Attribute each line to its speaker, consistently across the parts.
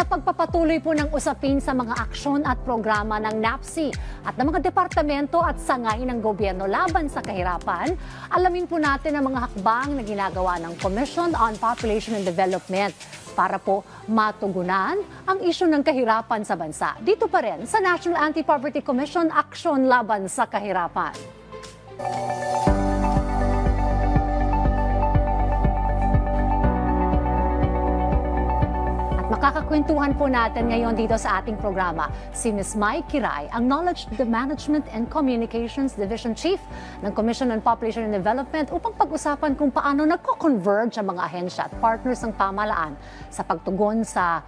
Speaker 1: Sa pagpapatuloy po ng usapin sa mga aksyon at programa ng NAPSI at ng mga departamento at sangay ng gobyerno laban sa kahirapan, alamin po natin ang mga hakbang na ginagawa ng Commission on Population and Development para po matugunan ang isyu ng kahirapan sa bansa. Dito pa rin sa National Anti-Poverty Commission Aksyon Laban sa Kahirapan. Makakakwentuhan po natin ngayon dito sa ating programa si Ms. Mai Kiray, ang Knowledge Management and Communications Division Chief ng Commission on Population and Development upang pag-usapan kung paano nagko-converge ang mga ahensya at partners ng pamahalaan sa pagtugon sa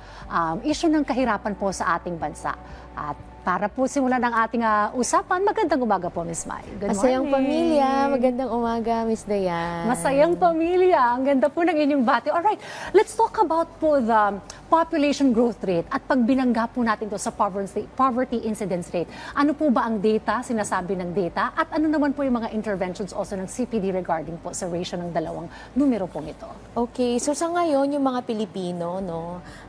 Speaker 1: issue ng kahirapan po sa ating bansa. At para po simulan ang ating usapan, magandang umaga po, Ms. Mai. Good morning.
Speaker 2: Masayang pamilya, magandang umaga, Ms. Dayan.
Speaker 1: Masayang pamilya, ang ganda po ng inyong bati. Alright, let's talk about po the population growth rate at pagbinangga po natin to sa poverty incidence rate. Ano po ba ang data, sinasabi ng data, at ano naman po yung mga interventions also ng CPD regarding po sa ratio ng dalawang numero pong ito?
Speaker 2: Okay, so sa ngayon, yung mga Pilipino,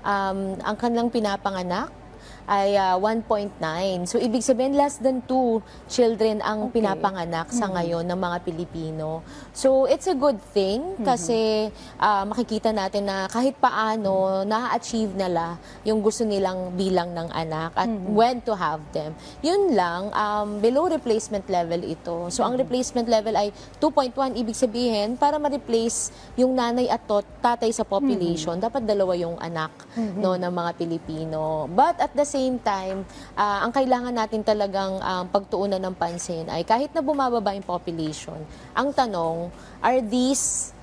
Speaker 2: ang kanilang pinapanganak ay 1.9. So, ibig sabihin, less than 2 children ang pinapanganak sa ngayon ng mga Pilipino. So, it's a good thing kasi makikita natin na kahit paano na-achieve nila yung gusto nilang bilang ng anak at when to have them. Yun lang, below replacement level ito. So, ang replacement level ay 2.1. Ibig sabihin, para ma-replace yung nanay at tatay sa population, dapat dalawa yung anak ng mga Pilipino. But at the same time, ang kailangan natin talagang pagtuunan ng pansin ay kahit na bumababa yung population, ang tanong, are these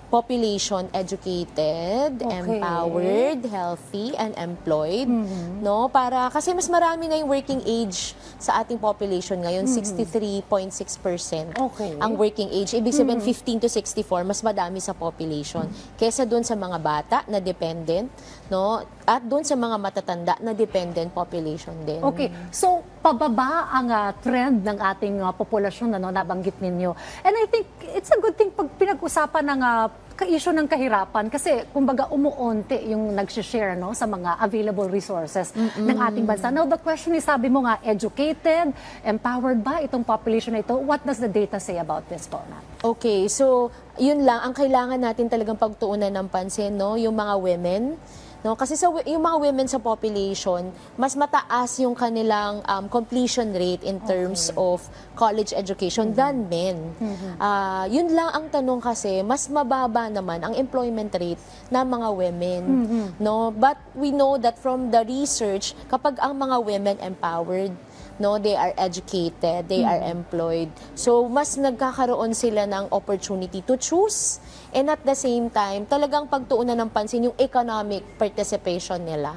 Speaker 2: population educated, empowered, healthy, and employed? No? Para, kasi mas marami na yung working age sa ating population ngayon, 63.6% ang working age. Ibig sabihin, 15 to 64, mas madami sa population. Kesa dun sa mga bata na dependent, no? At dun sa mga matatanda na dependent population din.
Speaker 1: Okay, so pababa ang trend ng ating populasyon na nabanggit ninyo. And I think it's a good thing pag pinag-usapan ng ka-issue ng kahirapan kasi kumbaga umuunti yung nag-share sa mga available resources ng ating bansa. Now the question is, sabi mo nga, educated, empowered ba itong population na ito? What does the data say about this po?
Speaker 2: Okay, so yun lang, ang kailangan natin talagang pagtuunan ng pansin, yung mga women. No, kasi yung mga women sa population, mas mataas yung kanilang completion rate in terms of college education than men. Yun lang ang tanong kasi, mas mababa naman ang employment rate ng mga women. No? But we know that from the research, kapag ang mga women empowered, they are educated, they are employed. So, mas nagkakaroon sila ng opportunity to choose. And at the same time, talagang pagtuunan ng pansin yung economic participation nila.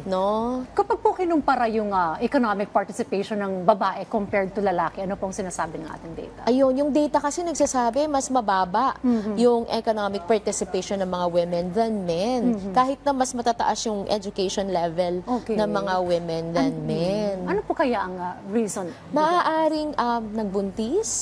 Speaker 2: No?
Speaker 1: Kapag po kinumpara yung economic participation ng babae compared to lalaki, ano pong sinasabi ng ating data?
Speaker 2: Ayun, yung data kasi nagsasabi mas mababa yung economic participation ng mga women than men. Kahit na mas matataas yung education level ng mga women than men.
Speaker 1: Ano po kaya ang reason?
Speaker 2: Maaaring nagbuntis.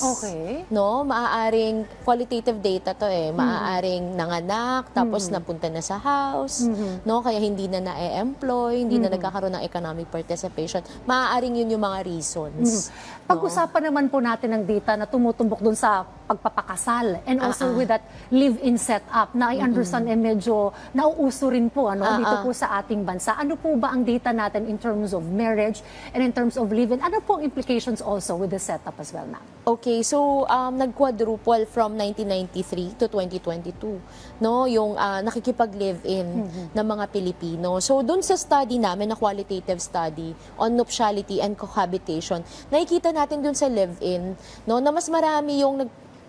Speaker 2: No? Maaaring qualitative data to Maaaring nanganak, tapos napunta na sa house. No? Kaya hindi na na-employ, hindi na nagkakaroon ng economic participation. Maaaring yun yung mga reasons.
Speaker 1: Pag-usapan naman po natin ng data na tumutumbok dun sa pagpapakasal and also with that live-in setup na I understand medyo nauuso rin po dito po sa ating bansa. Ano po ba ang data natin in terms of marriage and in terms of live-in? Ano po ang implications also with the setup as well, ma'am?
Speaker 2: Okay, so nag-quadruple from 1993 to 2022, yung nakikipag-live-in ng mga Pilipino. So doon sa study namin, na qualitative study on nuptiality and cohabitation, nakikita natin doon sa live-in, na mas marami yung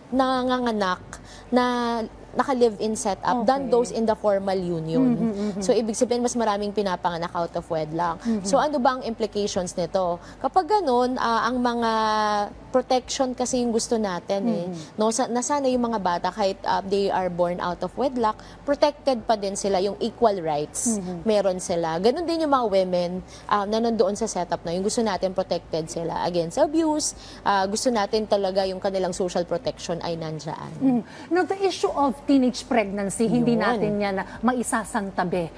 Speaker 2: nanganganak na naka-live-in setup than those in the formal union. So, ibig sabihin, mas maraming pinapanganak out of wedlock. So, ano ba ang implications nito? Kapag ganun, ang mga protection kasi yung gusto natin na sana yung mga bata, kahit they are born out of wedlock, protected pa din sila, yung equal rights meron sila. Ganun din yung mga women na nandoon sa setup na yung gusto natin protected sila against abuse. Gusto natin talaga yung kanilang social protection ay nandyan.
Speaker 1: Now, the issue of teenage pregnancy, hindi
Speaker 2: Yun.
Speaker 1: natin yan maisasang tabi.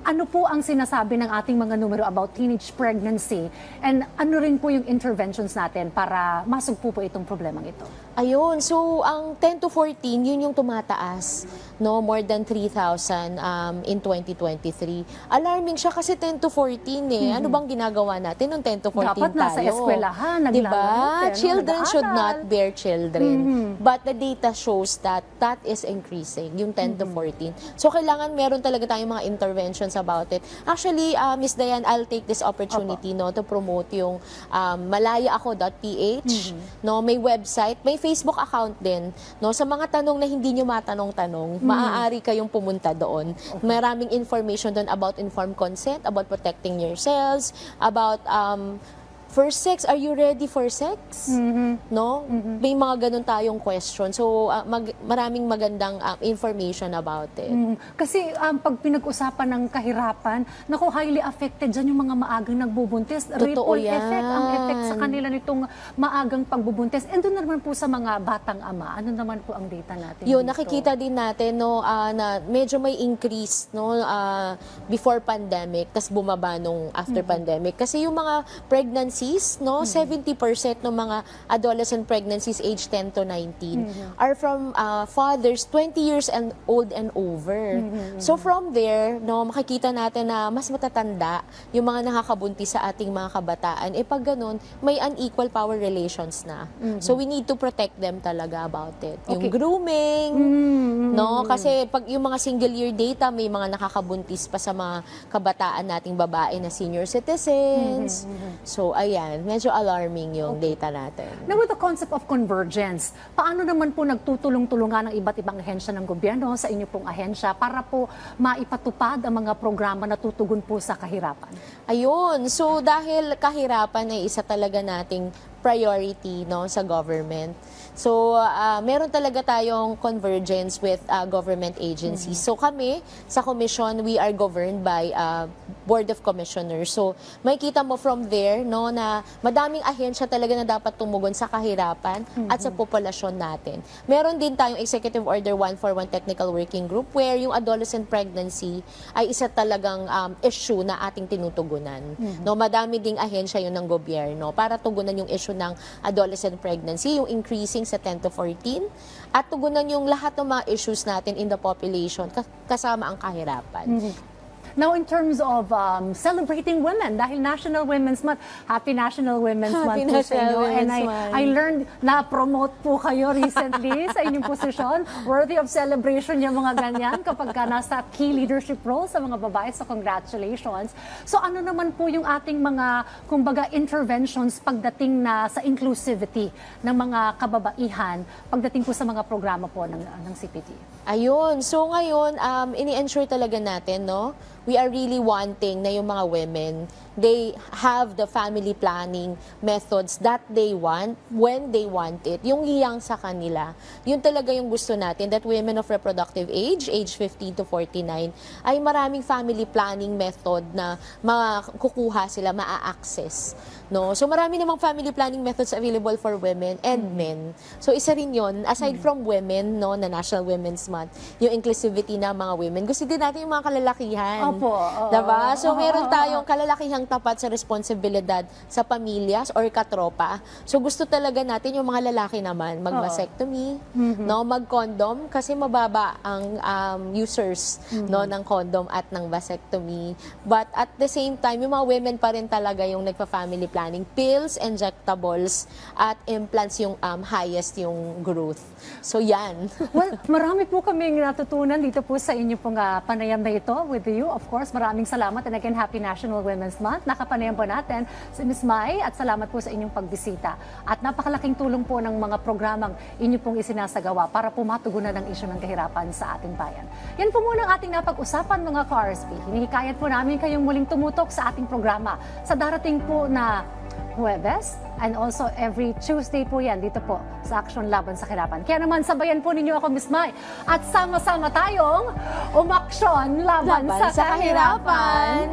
Speaker 1: Ano po ang sinasabi ng ating mga numero about teenage pregnancy? And ano rin po yung interventions natin para masugpo po itong problemang ito?
Speaker 2: Ayun, so ang 10 to 14, yun yung tumataas, no? More than 3,000 in 2023. Alarming siya kasi 10 to 14 eh. Ano bang ginagawa natin nung 10 to 14
Speaker 1: Dapat nasa
Speaker 2: tayo?
Speaker 1: eskwelahan,
Speaker 2: Diba?
Speaker 1: naglalaro,
Speaker 2: Children should not
Speaker 1: nag-aaral.
Speaker 2: bear children. But the data shows that that is increasing, yung 10 to 14. So kailangan meron talaga tayong mga interventions about it. Actually, Miss Diane, I'll take this opportunity no to promote yung malayaako.ph. No, may website, may Facebook account din. No, sa mga tanong na hindi nyo matanong-tanong, maaari kayong pumunta doon. Maraming information doon about informed consent, about protecting yourselves, about first sex, are you ready for sex? No? May mga ganun tayong question. So, maraming magandang information about it.
Speaker 1: Kasi pag pinag-usapan ng kahirapan, naku, highly affected dyan yung mga maagang nagbubuntis.
Speaker 2: Totoo
Speaker 1: Ripple
Speaker 2: yan.
Speaker 1: effect ang effect sa kanila nitong maagang pagbubuntis. And doon naman po sa mga batang ama, ano naman po ang data natin
Speaker 2: Yun,
Speaker 1: dito?
Speaker 2: nakikita din natin no, na medyo may increase no, before pandemic, tas bumaba nung after pandemic. Kasi yung mga pregnancies, no, 70% ng mga adolescent pregnancies age 10 to 19 are from fathers 20 years and old and over. So from there, no, makikita natin na mas matatanda yung mga nakakabuntis sa ating mga kabataan. Eh pag ganun, may unequal power relations na. So we need to protect them talaga about it. Yung grooming, no, kasi pag yung mga single year data, may mga nakakabuntis pa sa mga kabataan nating babae na senior citizens. So ayan, medyo alarming yung data natin.
Speaker 1: Now with the concept of convergence, paano naman po nagtutulong-tulungan ng iba't ibang ahensya ng gobyerno sa inyo pong ahensya para po maipatupad ang mga programa na tutugon po sa kahirapan?
Speaker 2: Ayun, so dahil kahirapan ay isa talaga nating priority no sa government. So meron talaga tayong convergence with government agencies. So kami sa commission, we are governed by Board of Commissioners. So makikita mo from there no na madaming ahensya talaga na dapat tumugon sa kahirapan at sa populasyon natin. Meron din tayong Executive Order 141 Technical Working Group where yung adolescent pregnancy ay isa talagang issue na ating tinutugunan. No, madami ding ahensya yun ng gobyerno para tugunan yung issue ng adolescent pregnancy, yung increasing sa 10 to 14, at tugunan yung lahat ng mga issues natin in the population kasama ang kahirapan.
Speaker 1: Now, in terms of celebrating women, dahil National Women's Month, Happy National Women's Month po sa inyo. And I learned na promote po kayo recently sa inyong posisyon. Worthy of celebration yung mga ganyan kapag ka nasa key leadership role sa mga babae. So, congratulations. So, ano naman po yung ating mga, kumbaga, interventions pagdating na sa inclusivity ng mga kababaihan, pagdating po sa mga programa po ng CPT?
Speaker 2: Ayun. So ngayon, ini-ensure talaga natin, no? We are really wanting na yung mga women, they have the family planning methods that they want, when they want it. Yung hiyang sa kanila. Yun talaga yung gusto natin, that women of reproductive age 15 to 49, ay maraming family planning method na makukuha sila, maa-access. No? So marami namang family planning methods available for women and men. So isa rin yun, aside from women, no, na National Women's Month, yung inclusivity na mga women, gusto din natin yung mga kalalakihan.
Speaker 1: Opo.
Speaker 2: Diba? So meron tayong kalalakihang tapat sa responsibilidad sa pamilyas or katropa. So gusto talaga natin yung mga lalaki naman mag-vasectomy, no, mag-condom kasi mababa ang users no ng condom at ng vasectomy. But at the same time, yung mga women pa rin talaga yung nagpa-family planning, pills, injectables at implants yung highest yung growth. So yan.
Speaker 1: Well, marami po kaming natutunan dito po sa inyo pong panayam na ito with you. Of course, maraming salamat. And again, Happy National Women's Month. Nakapanayam po natin si Ms. Mai at salamat po sa inyong pagbisita. At napakalaking tulong po ng mga programang inyo pong isinasagawa para po matugunan ang isyu ng kahirapan sa ating bayan. Yan po muna ang ating napag-usapan mga ka-RSP. Hinihikayat po namin kayong muling tumutok sa ating programa sa darating po na Huwebes and also every Tuesday po yan dito po sa Aksyon Laban sa Kahirapan. Kaya naman sabayan po ninyo ako, Ms. Mai, at sama-sama tayong umaksyon laban sa kahirapan.